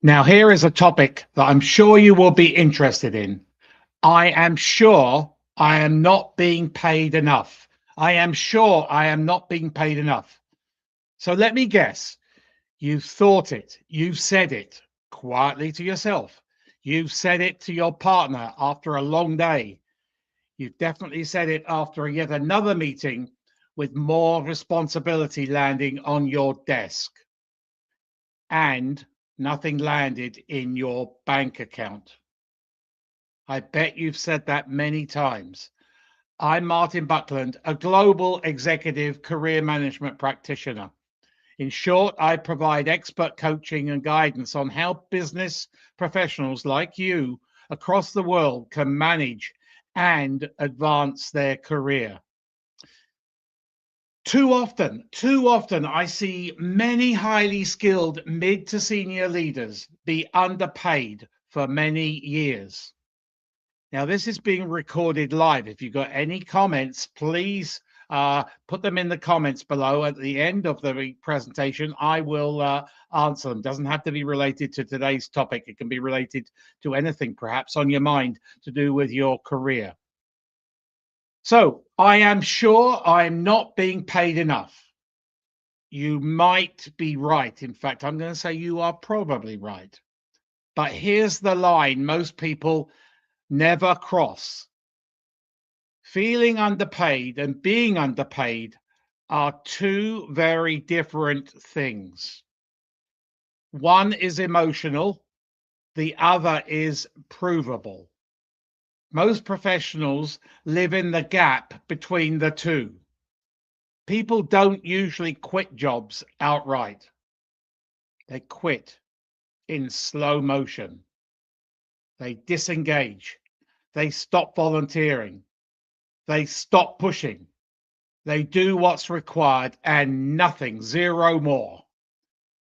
Now, here is a topic that I'm sure you will be interested in. I am sure I am not being paid enough. I am sure I am not being paid enough. So let me guess. You've thought it. You've said it quietly to yourself. You've said it to your partner after a long day. You've definitely said it after yet another meeting with more responsibility landing on your desk. And nothing landed in your bank account. I bet you've said that many times. I'm Martin Buckland, a global executive career management practitioner. In short, I provide expert coaching and guidance on how business professionals like you across the world can manage and advance their career. Too often, I see many highly skilled mid to senior leaders be underpaid for many years. Now, this is being recorded live. If you've got any comments, please put them in the comments below. At the end of the presentation, I will answer them. Doesn't have to be related to today's topic. It can be related to anything perhaps on your mind to do with your career. So I am sure I'm not being paid enough. You might be right. In fact, I'm going to say you are probably right. But here's the line most people never cross. Feeling underpaid and being underpaid are two very different things. One is emotional, the other is provable. Most professionals live in the gap between the two. People don't usually quit jobs outright. They quit in slow motion. They disengage. They stop volunteering. They stop pushing. They do what's required and nothing, zero more.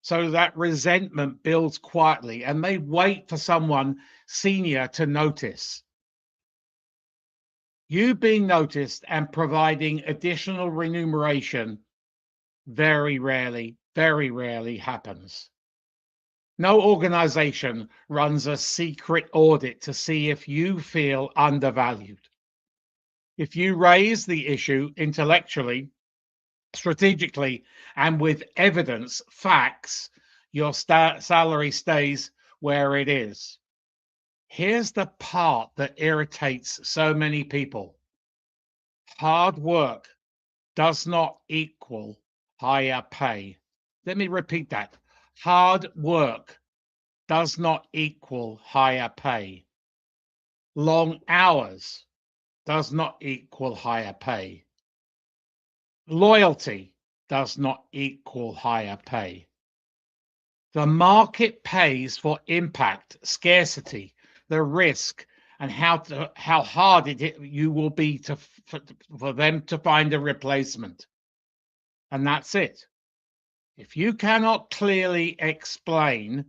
So that resentment builds quietly and they wait for someone senior to notice. You being noticed and providing additional remuneration very rarely happens. No organization runs a secret audit to see if you feel undervalued. If you raise the issue intellectually, strategically, and with evidence, facts, your salary stays where it is. Here's the part that irritates so many people. Hard work does not equal higher pay. Let me repeat that. Hard work does not equal higher pay. Long hours does not equal higher pay. Loyalty does not equal higher pay. The market pays for impact, scarcity, the risk, and how hard you will be for them to find a replacement. And that's it. If you cannot clearly explain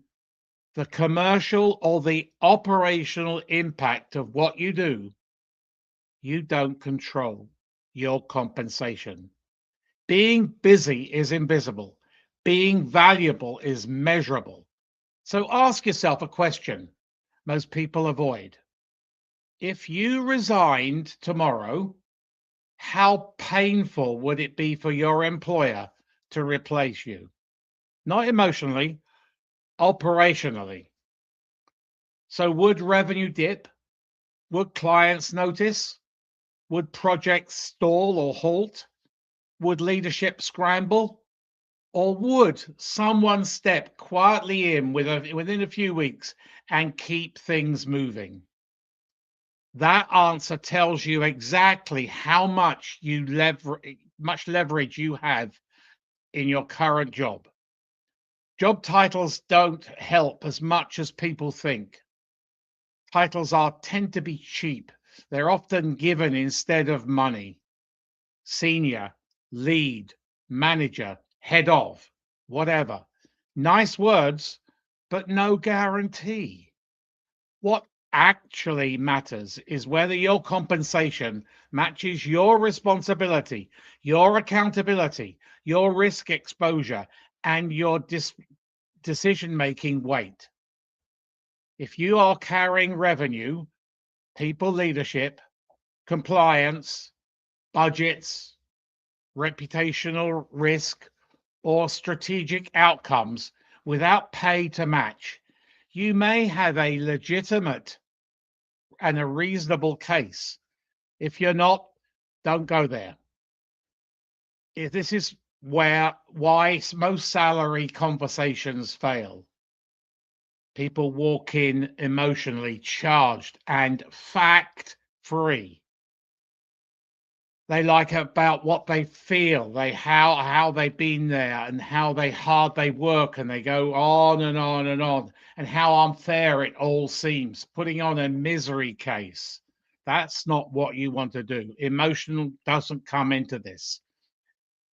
the commercial or the operational impact of what you do, you don't control your compensation. Being busy is invisible. Being valuable is measurable. So ask yourself a question most people avoid. If you resigned tomorrow, how painful would it be for your employer to replace you? Not emotionally, operationally. So would revenue dip? Would clients notice? Would projects stall or halt? Would leadership scramble? Or would someone step quietly in within a few weeks and keep things moving? That answer tells you exactly how much leverage you have in your current job. Job titles don't help as much as people think. Titles tend to be cheap. They're often given instead of money. Senior, lead, manager, head of, whatever. Nice words, but no guarantee. What actually matters is whether your compensation matches your responsibility, your accountability, your risk exposure, and your decision making weight. If you are carrying revenue, people leadership, compliance, budgets, reputational risk, or strategic outcomes without pay to match, you may have a legitimate and a reasonable case. If you're not, don't go there. If this is why most salary conversations fail. People walk in emotionally charged and fact free. They like about what they feel, how they've been there and how hard they work, and they go on and on and on, and how unfair it all seems, putting on a misery case. That's not what you want to do. Emotional doesn't come into this.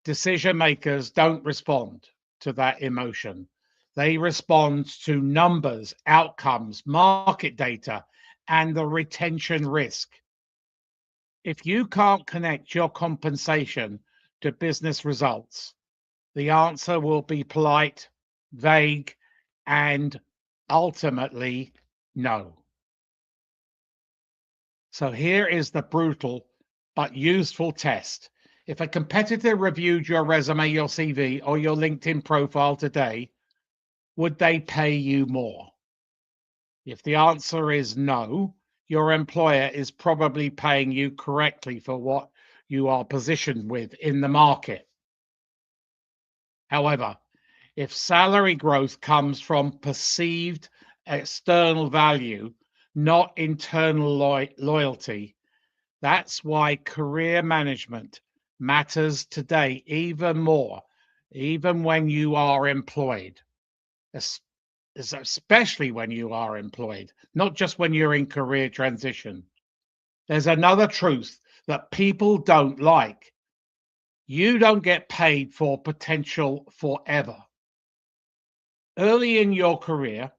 Decision makers don't respond to that emotion. They respond to numbers, outcomes, market data, and the retention risk. If you can't connect your compensation to business results, the answer will be polite, vague, and ultimately no. So here is the brutal but useful test. If a competitor reviewed your resume, your CV, or your LinkedIn profile today, would they pay you more? If the answer is no, your employer is probably paying you correctly for what you are positioned with in the market. However, if salary growth comes from perceived external value, not internal loyalty, that's why career management matters today even more, even when you are employed, especially when you are employed, not just when you're in career transition. There's another truth that people don't like. You don't get paid for potential forever. Early in your career,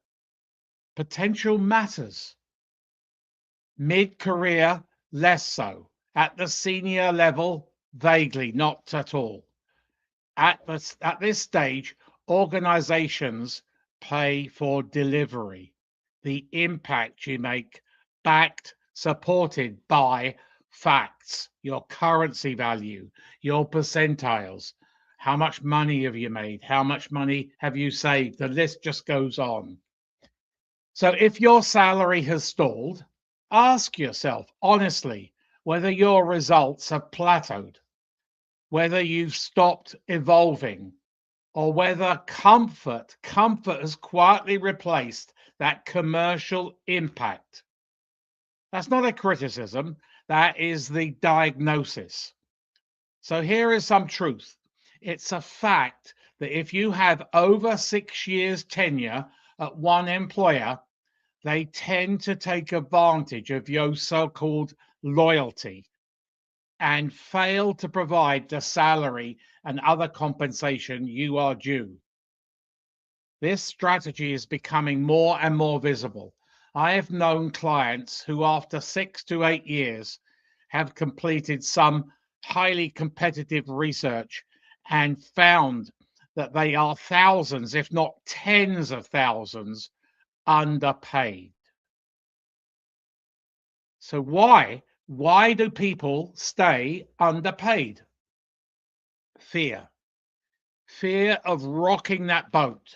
potential matters. Mid-career, less so. At the senior level, vaguely, not at all. At this stage, organizations pay for delivery, the impact you make, backed, supported by facts, your currency value, your percentiles. How much money have you made? How much money have you saved? The list just goes on. So if your salary has stalled, ask yourself honestly whether your results have plateaued, whether you've stopped evolving, or whether comfort has quietly replaced that commercial impact. That's not a criticism, that is the diagnosis. So here is some truth. It's a fact that if you have over 6 years tenure at one employer, they tend to take advantage of your so-called loyalty and fail to provide the salary and other compensation you are due. This strategy is becoming more and more visible. I have known clients who, after 6 to 8 years, have completed some highly competitive research and found that they are thousands, if not tens of thousands, underpaid. So why do people stay underpaid? Fear of rocking that boat,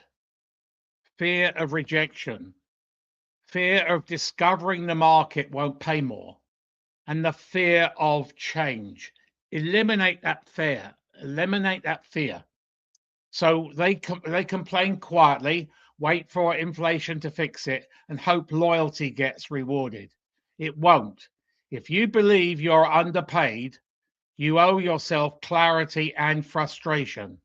fear of rejection, fear of discovering the market won't pay more, and the fear of change. Eliminate that fear. So they complain quietly, wait for inflation to fix it, and hope loyalty gets rewarded. It won't. If you believe you're underpaid, you owe yourself clarity and frustration.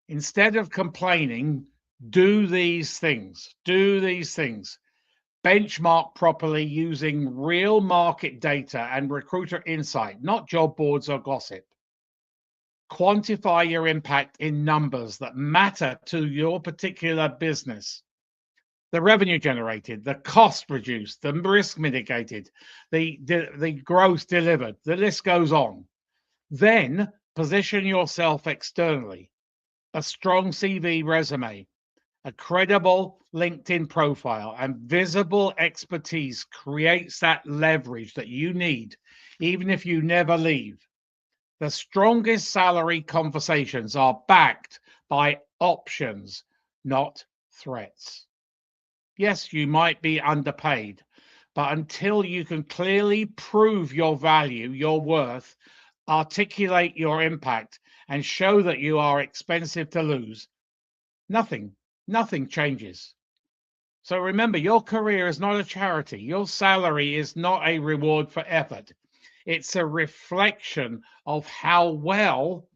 Instead of complaining, do these things. Benchmark properly using real market data and recruiter insight, not job boards or gossip. Quantify your impact in numbers that matter to your particular business. The revenue generated, the cost reduced, the risk mitigated, the growth delivered. The list goes on. Then position yourself externally. A strong CV resume, A credible LinkedIn profile and visible expertise creates that leverage that you need, even if you never leave. The strongest salary conversations are backed by options, not threats. Yes, you might be underpaid, but until you can clearly prove your value, your worth, articulate your impact, and show that you are expensive to lose, nothing changes. So remember, your career is not a charity. Your salary is not a reward for effort. It's a reflection of how well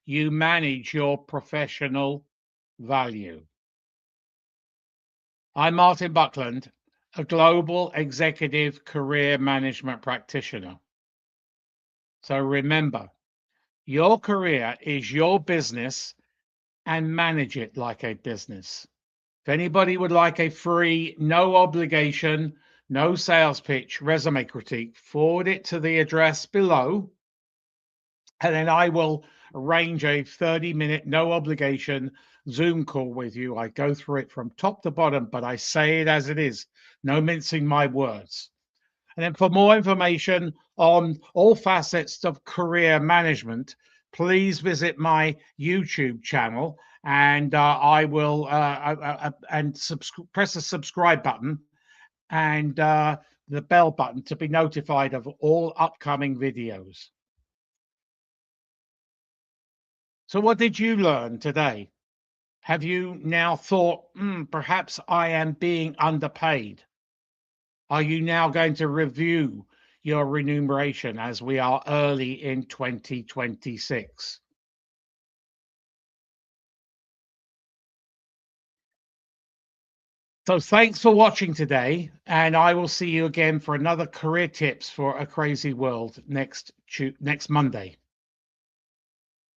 you manage your professional value. I'm Martin Buckland, a global executive career management practitioner. So remember, your career is your business and manage it like a business. If anybody would like a free, no obligation, no sales pitch resume critique, forward it to the address below, and then I will arrange a 30-minute, no obligation Zoom call with you. I go through it from top to bottom, but I say it as it is, no mincing my words. And then for more information on all facets of career management, please visit my YouTube channel, and I will press the subscribe button and the bell button to be notified of all upcoming videos. So what did you learn today? Have you now thought, perhaps I am being underpaid? Are you now going to review your remuneration as we are early in 2026? So thanks for watching today, and I will see you again for another career tips for a crazy world next Monday.